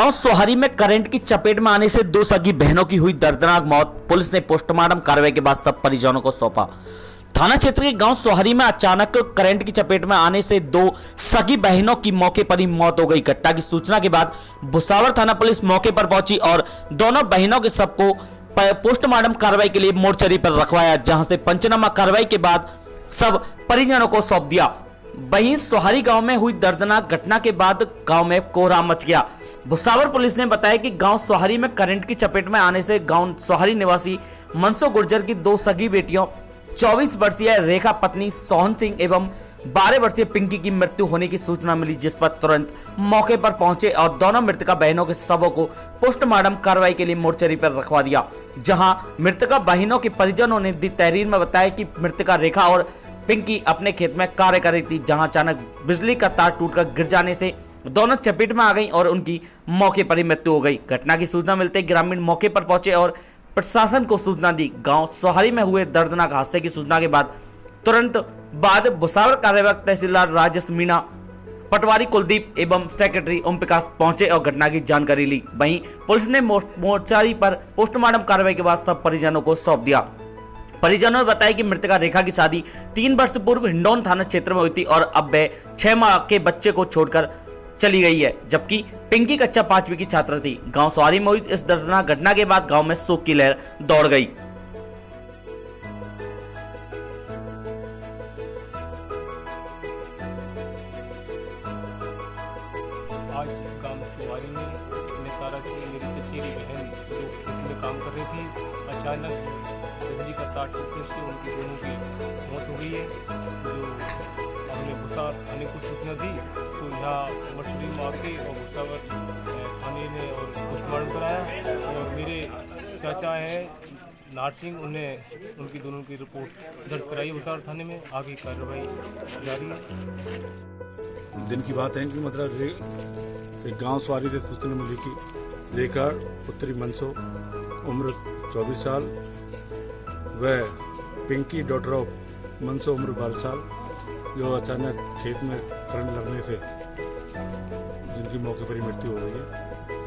गांव सोहारी में करंट की चपेट में आने से दो सगी बहनों की हुई दर्दनाक मौत। पुलिस ने पोस्टमार्टम कार्रवाई के बाद सब परिजनों को सौंपा। थाना क्षेत्र के गांव सोहारी में अचानक करंट की चपेट में आने से दो सगी बहनों की मौके पर ही मौत हो गई। घटना की सूचना के बाद भुसावर थाना पुलिस मौके पर पहुंची और दोनों बहनों के शव को पोस्टमार्टम कार्रवाई के लिए मोर्चरी पर रखवाया, जहां से पंचनामा कार्रवाई के बाद सब परिजनों को सौंप दिया। वहीं सोहारी गांव में हुई दर्दनाक घटना के बाद गांव में कोहराम मच गया। भुसावर पुलिस ने बताया कि गांव सोहारी में करंट की चपेट में आने से गांव सोहारी निवासी मनसो गुर्जर की दो सगी बेटियों 24 वर्षीय रेखा पत्नी सोहन सिंह एवं 12 वर्षीय पिंकी की मृत्यु होने की सूचना मिली, जिस पर तुरंत मौके पर पहुंचे और दोनों मृतका बहनों के शवों को पोस्टमार्टम कार्रवाई के लिए मोर्चरी पर रखवा दिया। जहां मृतका बहनों के परिजनों ने दी तहरीर में बताया कि मृतका रेखा और पिंकी अपने खेत में कार्य कर रही थी, जहां अचानक बिजली का तार टूटकर गिर जाने से दोनों चपेट में आ गईं और उनकी मौके पर ही मृत्यु हो गई। घटना की सूचना मिलते ही ग्रामीण मौके पर पहुंचे और प्रशासन को सूचना दी। गांव सोहारी में हुए दर्दनाक हादसे की सूचना के बाद तुरंत बाद भुसावर कार्यवाहक तहसीलदार राजेश मीणा, पटवारी कुलदीप एवं सेक्रेटरी ओम प्रकाश पहुंचे और घटना की जानकारी ली। वहीं पुलिस ने मोर्चारी पर पोस्टमार्टम कार्रवाई के बाद सब परिजनों को सौंप दिया। परिजनों ने बताया कि मृतका रेखा की शादी 3 वर्ष पूर्व हिंडौन थाना क्षेत्र में हुई थी और अब वह 6 माह के बच्चे को छोड़कर चली गई है, जबकि पिंकी कक्षा 5वीं की छात्रा थी। गांव सोहारी में हुई इस दर्दनाक घटना के बाद गांव में शोक की लहर दौड़ गई। आज गांव सोहारी में नेतारा से मेरी चचेरी बहन जो खेत में काम कर रही थी, अचानक बिजली का तार टूटने से उनकी दोनों की मौत हो गई है। जो हमने भुसावर थाने को सूचना दी तो यहाँ मछली में आके और भुसावर थाने ने और पोस्टमार्टम कराया और मेरे चाचा हैं नार सिंह, उन्हें उनकी दोनों की रिपोर्ट दर्ज कराई भुसावर थाने में। आगे कार्रवाई जारी है। दिन की बात है कि मतलब एक गांव सोहारी से सूचना मिली कि रेखा पुत्री मनसो उम्र 24 साल व पिंकी डॉटर ऑफ मनसो उम्र 12 साल जो अचानक खेत में करंट लगने से जिनकी मौके पर ही मृत्यु हो गई है।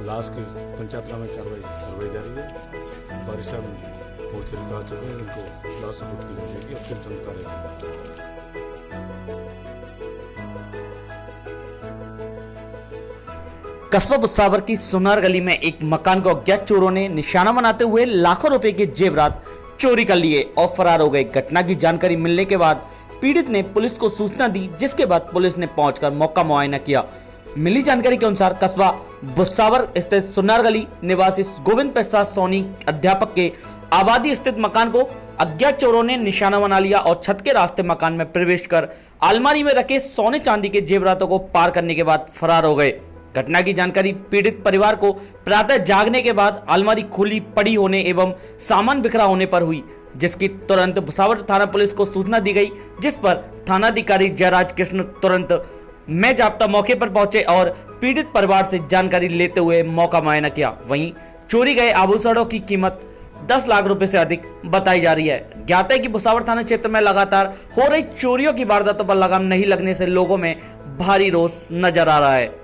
लाश की पंचायत में कार्रवाई जारी है। परिसर मोर्चे कहा चुके हैं, उनको लाश सबूत की जाएगी और फिर संस्कार। कस्बा भुसावर की सुनार गली में एक मकान को अज्ञात चोरों ने निशाना बनाते हुए लाखों रुपए के जेवरात चोरी कर लिए और फरार हो गए। घटना की जानकारी मिलने के बाद पीड़ित ने पुलिस को सूचना दी, जिसके बाद पुलिस ने पहुंचकर मौका मुआयना किया। मिली जानकारी के अनुसार कस्बा भुसावर स्थित सुनार गली निवासी गोविंद प्रसाद सोनी अध्यापक के आबादी स्थित मकान को अज्ञात चोरों ने निशाना बना लिया और छत के रास्ते मकान में प्रवेश कर अलमारी में रखे सोने चांदी के जेवरातों को पार करने के बाद फरार हो गए। घटना की जानकारी पीड़ित परिवार को प्रातः जागने के बाद अलमारी खुली पड़ी होने एवं सामान बिखरा होने पर हुई, जिसकी तुरंत भुसावर थाना पुलिस को सूचना दी गई, जिस पर थानाधिकारी जयराज कृष्ण तुरंत में जाप्ता मौके पर पहुंचे और पीड़ित परिवार से जानकारी लेते हुए मौका मुआयना किया। वहीं चोरी गए आभूषणों की कीमत 10 लाख रुपए से अधिक बताई जा रही है। ज्ञात है कि भुसावर थाना क्षेत्र में लगातार हो रही चोरियों की वारदातों पर लगाम नहीं लगने से लोगों में भारी रोष नजर आ रहा है।